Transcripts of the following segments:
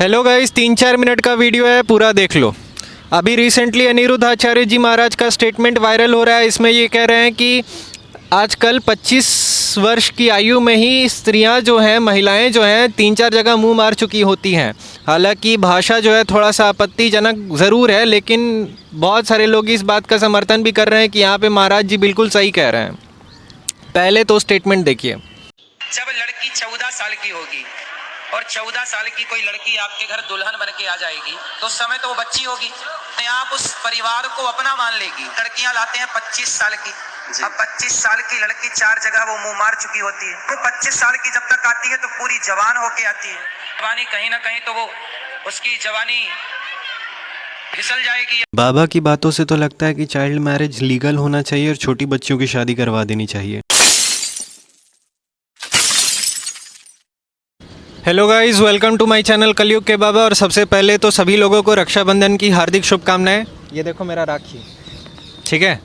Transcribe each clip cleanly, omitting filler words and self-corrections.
Hello guys, 3-4 minute का video है, पूरा देख लो। अभी रिसेंटली अनिरुद्ध आचार्य जी महाराज का स्टेटमेंट वायरल हो रहा है। इसमें ये कह रहे हैं कि आजकल 25 वर्ष की आयु में ही स्त्रियां जो हैं, महिलाएं जो हैं, 3-4 जगह मुंह मार चुकी होती हैं। हालांकि भाषा जो है थोड़ा सा आपत्तिजनक ज़रूर है, लेकिन बहुत सारे लोग इस बात का समर्थन भी कर रहे हैं कि यहाँ पे महाराज जी बिल्कुल सही कह रहे हैं। पहले तो स्टेटमेंट देखिए। जब लड़की 14 साल की होगी और 14 साल की कोई लड़की आपके घर दुल्हन बन के आ जाएगी तो उस समय तो वो बच्ची होगी, आप उस परिवार को अपना मान लेगी। लड़कियां लाते हैं 25 साल की, अब 25 साल की लड़की 4 जगह वो मुंह मार चुकी होती है। वो 25 साल की जब तक आती है तो पूरी जवान होके आती है। जवानी कहीं ना कहीं तो वो उसकी जवानी फिसल जाएगी। बाबा की बातों से तो लगता है कि चाइल्ड मैरिज लीगल होना चाहिए और छोटी बच्चियों की शादी करवा देनी चाहिए। Hello guys, welcome to my channel कलयुग के बाबा। और सबसे पहले तो सभी लोगों को रक्षाबंधन की हार्दिक शुभकामनाएं। ये देखो मेरा राखी, ठीक है।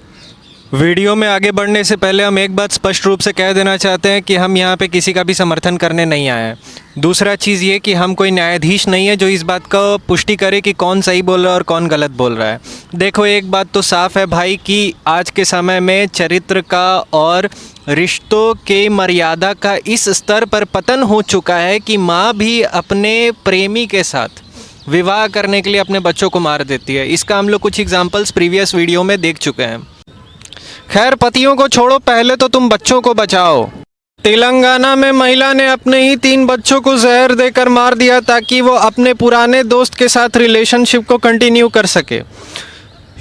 वीडियो में आगे बढ़ने से पहले हम एक बात स्पष्ट रूप से कह देना चाहते हैं कि हम यहाँ पे किसी का भी समर्थन करने नहीं आए हैं। दूसरा चीज़ ये कि हम कोई न्यायाधीश नहीं है जो इस बात का पुष्टि करे कि कौन सही बोल रहा है और कौन गलत बोल रहा है। देखो, एक बात तो साफ़ है भाई कि आज के समय में चरित्र का और रिश्तों के मर्यादा का इस स्तर पर पतन हो चुका है कि माँ भी अपने प्रेमी के साथ विवाह करने के लिए अपने बच्चों को मार देती है। इसका हम लोग कुछ एग्जाम्पल्स प्रीवियस वीडियो में देख चुके हैं। खैर, पतियों को छोड़ो, पहले तो तुम बच्चों को बचाओ। तेलंगाना में महिला ने अपने ही 3 बच्चों को जहर देकर मार दिया ताकि वो अपने पुराने दोस्त के साथ रिलेशनशिप को कंटिन्यू कर सके।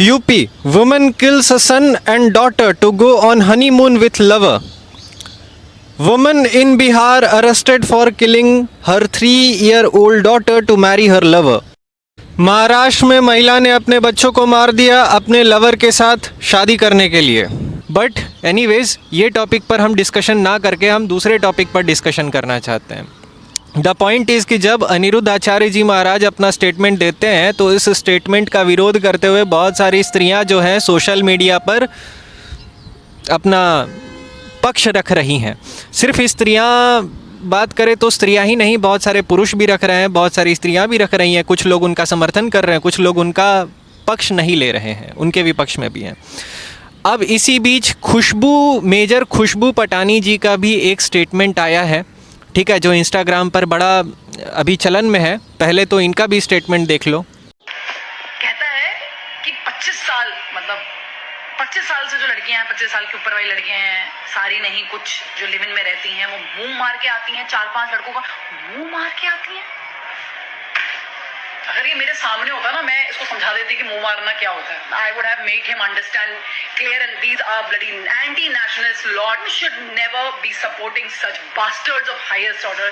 UP, woman kills a son and daughter to go on honeymoon with lover. Woman in Bihar arrested for killing her 3-year-old daughter to marry her lover. Maharashtra में महिला ने अपने बच्चों को मार दिया अपने लवर के साथ शादी करने के लिए। बट एनीवेज, ये टॉपिक पर हम डिस्कशन ना करके हम दूसरे टॉपिक पर डिस्कशन करना चाहते हैं। द पॉइंट इज़ कि जब अनिरुद्ध आचार्य जी महाराज अपना स्टेटमेंट देते हैं तो इस स्टेटमेंट का विरोध करते हुए बहुत सारी स्त्रियां जो हैं सोशल मीडिया पर अपना पक्ष रख रही हैं। सिर्फ स्त्रियां बात करें तो स्त्रियां ही नहीं, बहुत सारे पुरुष भी रख रहे हैं, बहुत सारी स्त्रियां भी रख रही हैं। कुछ लोग उनका समर्थन कर रहे हैं, कुछ लोग उनका पक्ष नहीं ले रहे हैं, उनके विपक्ष में भी हैं। अब इसी बीच मेजर खुशबू पटानी जी का भी एक स्टेटमेंट आया है, ठीक है, जो इंस्टाग्राम पर बड़ा अभी चलन में है। पहले तो इनका भी स्टेटमेंट देख लो। कहता है कि 25 साल मतलब 25 साल से जो लड़कियां हैं, 25 साल के ऊपर वाली लड़कियां हैं, सारी नहीं, कुछ जो लिव इन में रहती हैं, वो मुंह मार के आती हैं। 4-5 लड़कों का मुंह मार के आती हैं। अगर ये मेरे सामने होता ना, मैं इसको समझा देती कि मुंह मारना क्या होता है। I would have made him understand clear and these are bloody anti-nationalist lord should never be supporting such bastards of highest order.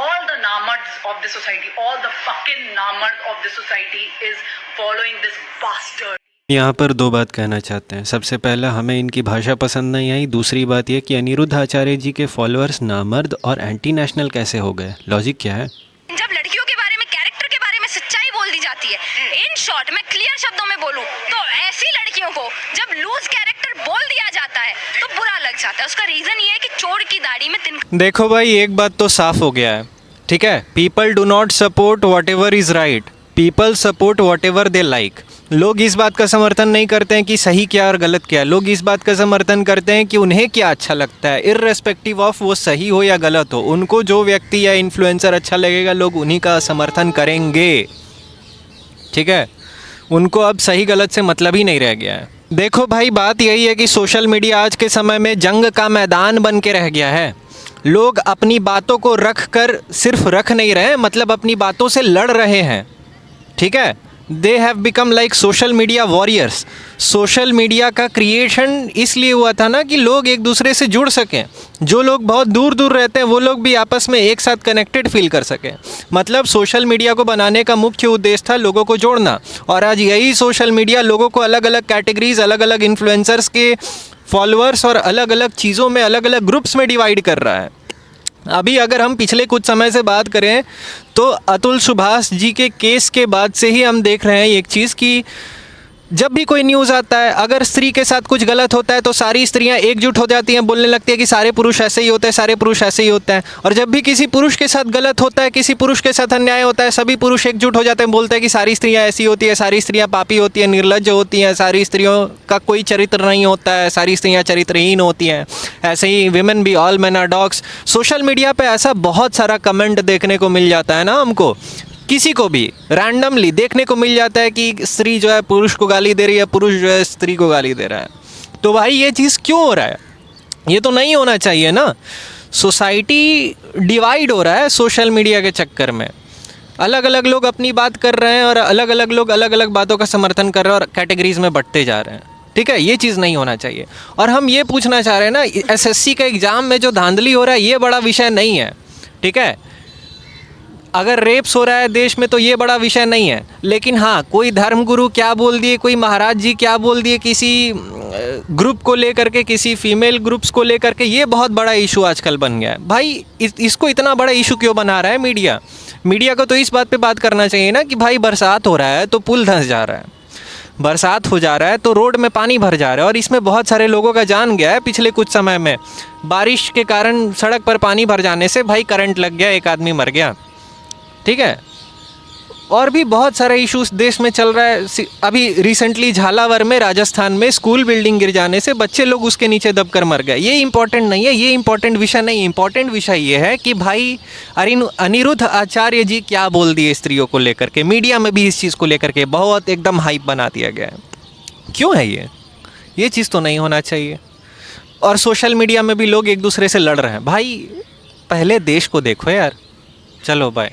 All the नामर्ड्स of this society, all the fucking नामर्ड of this society is following this bastard. यहाँ पर 2 बात कहना चाहते हैं। सबसे पहला, हमें इनकी भाषा पसंद नहीं आई। दूसरी बात यह कि अनिरुद्ध आचार्य जी के फॉलोअर्स नामर्द और एंटी नेशनल कैसे हो गए, लॉजिक क्या है? जब लड़कियों के बारे में, कैरेक्टर के बारे में सच्चाई बोल दी जाती है, इन शॉर्ट मैं क्लियर शब्दों में बोलूं तो ऐसी लड़कियों को जब लूज कैरेक्टर बोल दिया जाता है तो बुरा लग जाता है। उसका रीजन ये है कि चोर की दाढ़ी में तिनका। देखो भाई, एक बात तो साफ हो गया है, ठीक है। People do not support what ever is right, people support what ever they like. लोग इस बात का समर्थन नहीं करते हैं कि सही क्या और गलत क्या है। लोग इस बात का समर्थन करते हैं कि उन्हें क्या अच्छा लगता है, इर्रेस्पेक्टिव ऑफ वो सही हो या गलत हो। उनको जो व्यक्ति या इन्फ्लुएंसर अच्छा लगेगा, लोग उन्हीं का समर्थन करेंगे, ठीक है। उनको अब सही गलत से मतलब ही नहीं रह गया है। देखो भाई, बात यही है कि सोशल मीडिया आज के समय में जंग का मैदान बन के रह गया है। लोग अपनी बातों को रख कर सिर्फ रख नहीं रहे, मतलब अपनी बातों से लड़ रहे हैं, ठीक है। They have become like social media warriors. Social media का क्रिएशन इसलिए हुआ था ना कि लोग एक दूसरे से जुड़ सकें। जो लोग बहुत दूर दूर रहते हैं वो लोग भी आपस में एक साथ कनेक्टेड फील कर सकें। मतलब सोशल मीडिया को बनाने का मुख्य उद्देश्य था लोगों को जोड़ना। और आज यही सोशल मीडिया लोगों को अलग अलग कैटेगरीज, अलग अलग इन्फ्लुएंसर्स के फॉलोअर्स और अलग अलग चीज़ों में, अलग अलग ग्रुप्स में डिवाइड कर रहा है। अभी अगर हम पिछले कुछ समय से बात करें तो अतुल सुभाष जी के केस के बाद से ही हम देख रहे हैं एक चीज़ कि जब भी कोई न्यूज़ आता है, अगर स्त्री के साथ कुछ गलत होता है तो सारी स्त्रियां एकजुट हो जाती हैं, बोलने लगती है कि सारे पुरुष ऐसे ही होते हैं, सारे पुरुष ऐसे ही होते हैं। और जब भी किसी पुरुष के साथ गलत होता है, किसी पुरुष के साथ अन्याय होता है, सभी पुरुष एकजुट हो जाते हैं, बोलते हैं कि सारी स्त्रियां ऐसी होती है, सारी स्त्रियां पापी होती हैं, निर्लज्ज होती हैं, सारी स्त्रियों का कोई चरित्र नहीं होता है, सारी स्त्रियां चरित्रहीन होती हैं, ऐसे ही विमेन भी, all man are dogs. Social media पे ऐसा बहुत सारा कमेंट देखने को मिल जाता है ना, हमको किसी को भी रैंडमली देखने को मिल जाता है कि स्त्री जो है पुरुष को गाली दे रही है, पुरुष जो है स्त्री को गाली दे रहा है। तो भाई ये चीज़ क्यों हो रहा है? ये तो नहीं होना चाहिए ना। सोसाइटी डिवाइड हो रहा है सोशल मीडिया के चक्कर में। अलग अलग लोग अपनी बात कर रहे हैं और अलग अलग लोग अलग अलग बातों का समर्थन कर रहे हैं और कैटेगरीज में बंटते जा रहे हैं। ठीक है, ये चीज़ नहीं होना चाहिए। और हम ये पूछना चाह रहे हैं ना, एसएससी का एग्ज़ाम में जो धांधली हो रहा है ये बड़ा विषय नहीं है। ठीक है, अगर रेप्स हो रहा है देश में तो ये बड़ा विषय नहीं है, लेकिन हाँ कोई धर्मगुरु क्या बोल दिए, कोई महाराज जी क्या बोल दिए किसी ग्रुप को लेकर के, किसी फीमेल ग्रुप्स को लेकर के, ये बहुत बड़ा इशू आजकल बन गया है। भाई इसको इतना बड़ा इशू क्यों बना रहा है मीडिया? मीडिया को तो इस बात पे बात करना चाहिए ना कि भाई बरसात हो रहा है तो पुल धंस जा रहा है, बरसात हो जा रहा है तो रोड में पानी भर जा रहा है, और इसमें बहुत सारे लोगों का जान गया है पिछले कुछ समय में। बारिश के कारण सड़क पर पानी भर जाने से भाई करंट लग गया, एक आदमी मर गया। ठीक है, और भी बहुत सारे इश्यूज देश में चल रहा है। अभी रिसेंटली झालावाड़ में, राजस्थान में स्कूल बिल्डिंग गिर जाने से बच्चे लोग उसके नीचे दबकर मर गए। ये इंपॉर्टेंट नहीं है, ये इंपॉर्टेंट विषय नहीं। इंपॉर्टेंट विषय ये है कि भाई अनिरुद्ध आचार्य जी क्या बोल दिए स्त्रियों को लेकर के। मीडिया में भी इस चीज़ को लेकर के बहुत एकदम हाइप बना दिया गया है। क्यों है ये चीज़ तो नहीं होना चाहिए। और सोशल मीडिया में भी लोग एक दूसरे से लड़ रहे हैं। भाई पहले देश को देखो यार। चलो बाय।